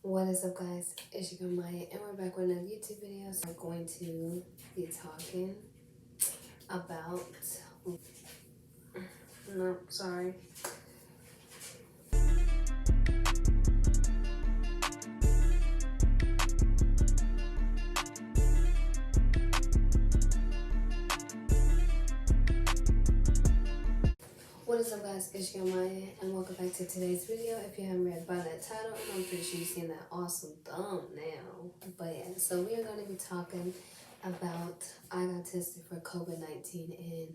What is up, guys? It's your girl Maya, and we're back with another YouTube video. So we're going to be talking about. No, sorry. What is up, guys? It's your girl Maya, and welcome back to today's video. If you haven't read by that title, I'm pretty sure you've seen that awesome thumbnail. But yeah, so we are going to be talking about I got tested for COVID-19 and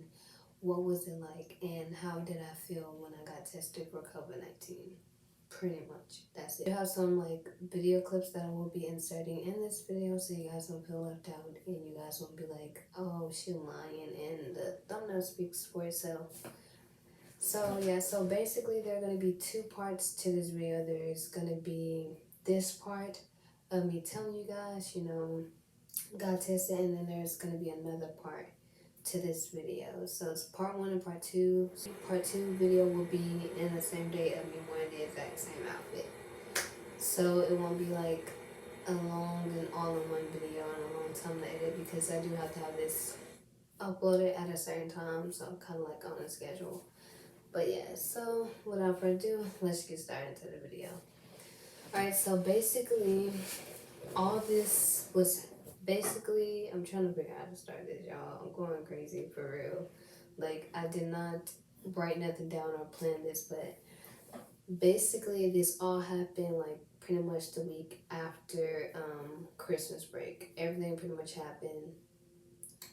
what was it like, and how did I feel when I got tested for COVID-19. Pretty much, that's it. I have some like video clips that I will be inserting in this video so you guys won't feel left out and you guys won't be like, oh, she lying, and the thumbnail speaks for itself. So yeah, so basically there are going to be two parts to this video. There's going to be this part of me telling you guys, got tested, and then there's going to be another part to this video. So it's part one and part two. Part two video will be in the same day of me wearing the exact same outfit. So it won't be like a long and all-in-one video and a long time to edit, because I do have to have this uploaded at a certain time, so I'm kind of like on a schedule. But yeah, so without further ado, let's get started into the video. Alright, so basically, all this was basically, I'm trying to figure out how to start this, y'all. I'm going crazy for real. Like, I did not write nothing down or plan this, but basically this all happened like pretty much the week after Christmas break. Everything pretty much happened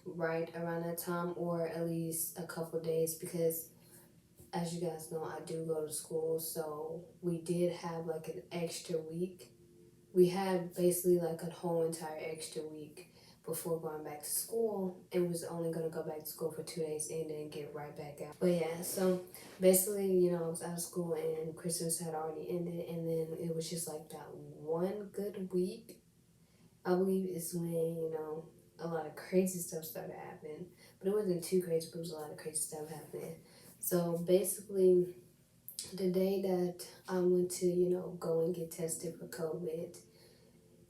right around that time, or at least a couple of days, because as you guys know, I do go to school, so we did have like an extra week. We had basically like a whole entire extra week before going back to school, and was only going to go back to school for 2 days and then get right back out. But yeah, so basically, I was out of school and Christmas had already ended, and then it was just like that one good week, I believe, is when, a lot of crazy stuff started happening. But it wasn't too crazy, but it was a lot of crazy stuff happening. So basically, the day that I went to, go and get tested for COVID,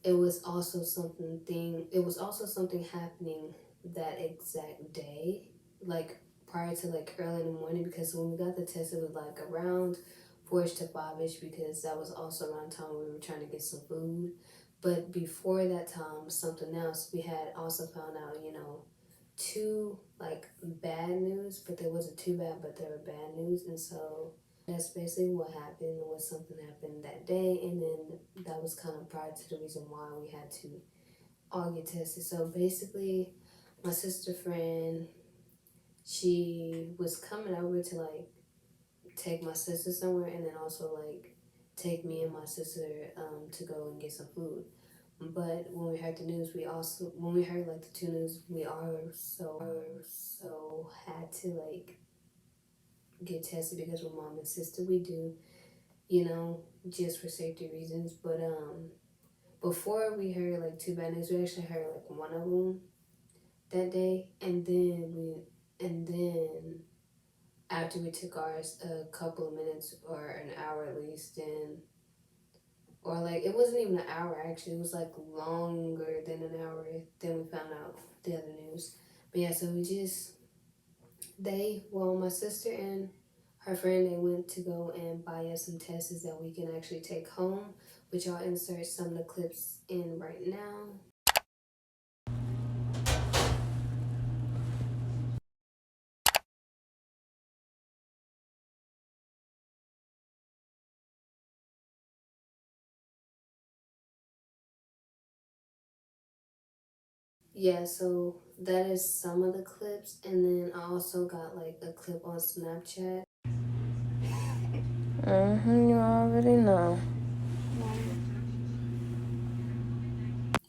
it was also something happening that exact day, like prior to like early in the morning, because when we got the test it was like around 4ish to 5ish, because that was also around the time we were trying to get some food. But before that time, something else, we had also found out, two like bad news, but there wasn't too bad, but there were bad news. And so that's basically what happened. Was something happened that day, and then that was kind of prior to the reason why we had to all get tested. So basically, my sister friend, she was coming over to like take my sister somewhere, and then also like take me and my sister to go and get some food. But when we heard the news, when we heard like the two news, we also had to like get tested, because with mom and sister we do, just for safety reasons. But before we heard like two bad news, we actually heard like one of them that day, and then after we took ours a couple of minutes or an hour at least, then, or like it wasn't even an hour actually, it was like longer than an hour, then we found out the other news. But yeah, so my sister and her friend, they went to go and buy us some tests that we can actually take home, which I'll insert some of the clips in right now. Yeah, so that is some of the clips, and then I also got like a clip on Snapchat. You already know.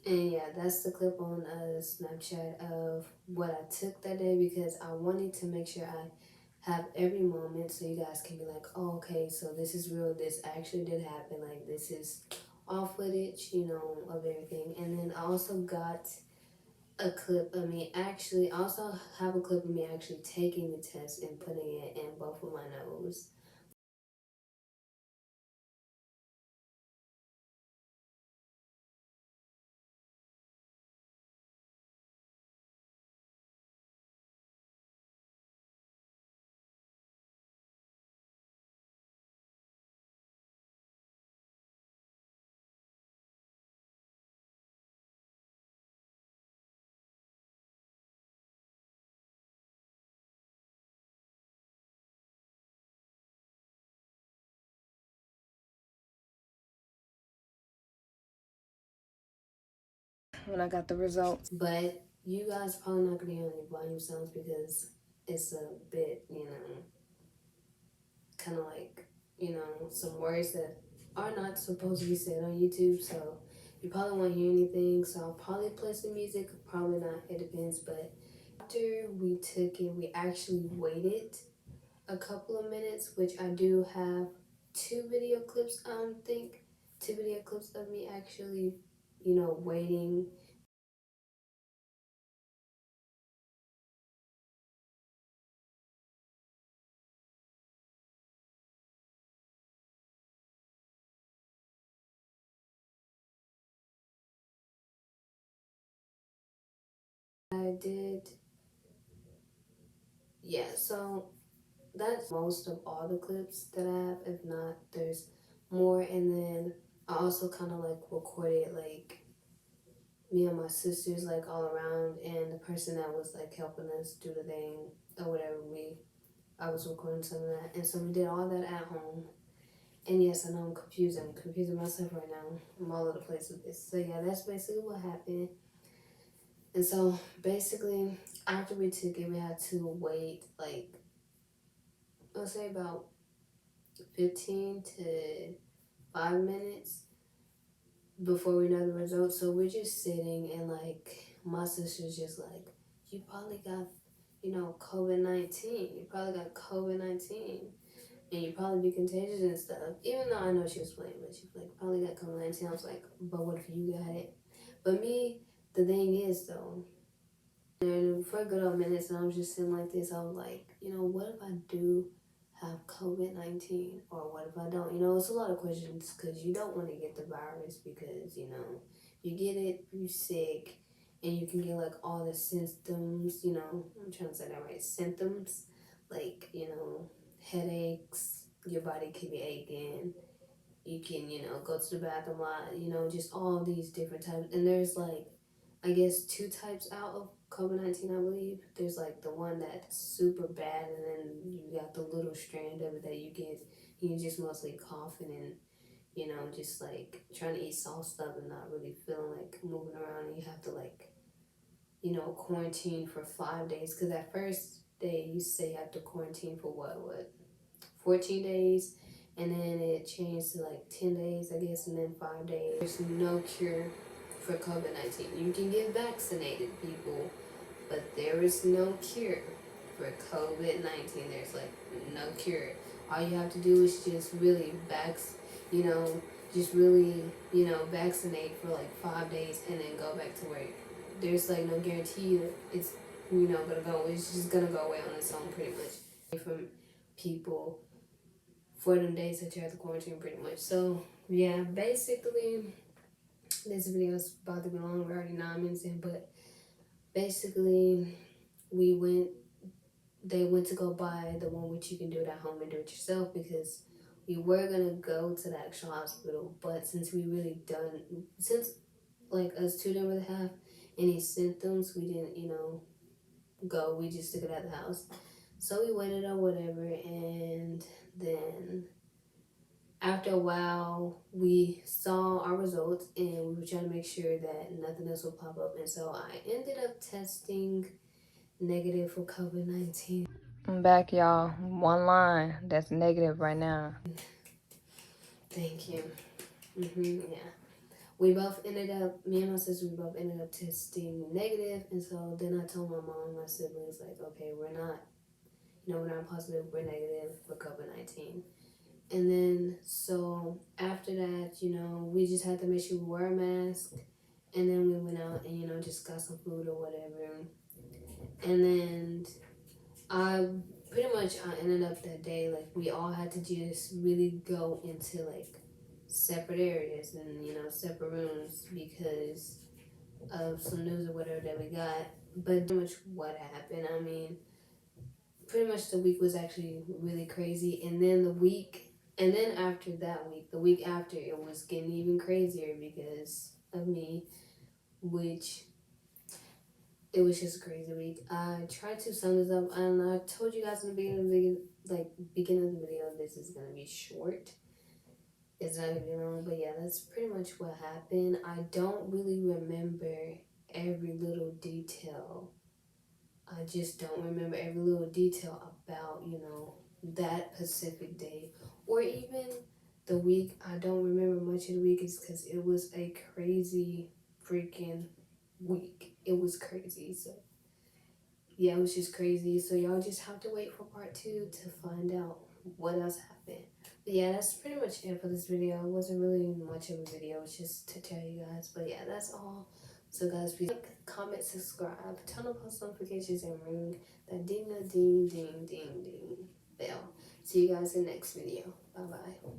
And yeah, that's the clip on Snapchat of what I took that day, because I wanted to make sure I have every moment so you guys can be like, oh, okay, so this is real, this actually did happen, like this is all footage, of everything. And then I also got a clip of me actually, I also have a clip of me actually taking the test and putting it in both of my nose. when I got the results. But you guys probably not gonna hear any volume sounds because it's a bit, kind of like, some words that are not supposed to be said on YouTube. So you probably won't hear anything. So I'll probably play some music, probably not. It depends. But after we took it, we actually waited a couple of minutes, which I do have two video clips. I think two video clips of me actually, waiting. I did, yeah. So that's most of all the clips that I have. If not, there's more. And then I also kind of like recorded like me and my sisters like all around, and the person that was like helping us do the thing or whatever. I was recording some of that, and so we did all that at home. And yes, I know I'm confused. I'm confusing myself right now. I'm all over the place with this. So yeah, that's basically what happened. And so basically, after we took it, we had to wait like, I'll say about 15 to 5 minutes before we know the results. So we're just sitting, and like my sister's just like, you probably got, COVID-19. You probably got COVID-19. And you probably be contagious and stuff. Even though I know she was playing, but she like probably got COVID-19. I was like, but what if you got it? But me, the thing is though, and for a good old minute, and I was just sitting like this, I was like, what if I do have COVID-19? Or what if I don't? It's a lot of questions because you don't want to get the virus because, you get it, you're sick, and you can get like all the symptoms, I'm trying to say that right, symptoms, like, headaches, your body could be aching, you can, go to the bathroom a lot, just all these different types. And there's like, I guess, two types out of COVID-19, I believe. There's like the one that's super bad, and then you got the little strand of it that you get, you just mostly coughing and, just like trying to eat soft stuff and not really feeling like moving around. And you have to like, quarantine for 5 days. Because at first they used to say you have to quarantine for what, 14 days, and then it changed to like 10 days, I guess, and then 5 days. There's no cure for COVID-19. You can get vaccinated, people, but there is no cure for COVID-19. There's like no cure. All you have to do is just really you know, just really, vaccinate for like 5 days and then go back to work. There's like no guarantee that it's, gonna go. It's just gonna go away on its own, pretty much. From people for them days that you have to quarantine, pretty much. So yeah, basically, this video is about to be long. We're already 9 minutes in, but basically, we went. They went to go buy the one which you can do it at home and do it yourself, because we were gonna go to the actual hospital, but since we really done, since like us two didn't really have any symptoms, we didn't, go. We just took it at the house. So we waited or whatever, and then after a while, we saw our results, and we were trying to make sure that nothing else would pop up. And so I ended up testing negative for COVID-19. I'm back, y'all. One line that's negative right now. Thank you. Yeah. We both ended up, me and my sister, we both ended up testing negative. And so then I told my mom and my siblings, like, okay, we're not, we're not positive, we're negative for COVID-19. And then, so after that, we just had to make sure we wear a mask. And then we went out and, just got some food or whatever. And then I I ended up that day, like, we all had to just really go into, like, separate areas and, separate rooms because of some news or whatever that we got. But pretty much what happened, I mean, pretty much the week was actually really crazy. And then after that week, the week after, it was getting even crazier because of me, which it was just a crazy week. I tried to sum this up, and I told you guys in the beginning of the video, this is gonna be short. It's not even wrong, but yeah, that's pretty much what happened. I don't really remember every little detail. I just don't remember every little detail about, that Pacific day or even the week. I don't remember much of the week is because it was a crazy freaking week. It was crazy. So, yeah, it was just crazy. So, y'all just have to wait for part two to find out what else happened. But yeah, that's pretty much it for this video. It wasn't really much of a video, it's just to tell you guys. But yeah, that's all. So guys, please like, comment, subscribe, turn on post notifications, and ring that ding a ding ding ding ding bell. See you guys in the next video. Bye bye.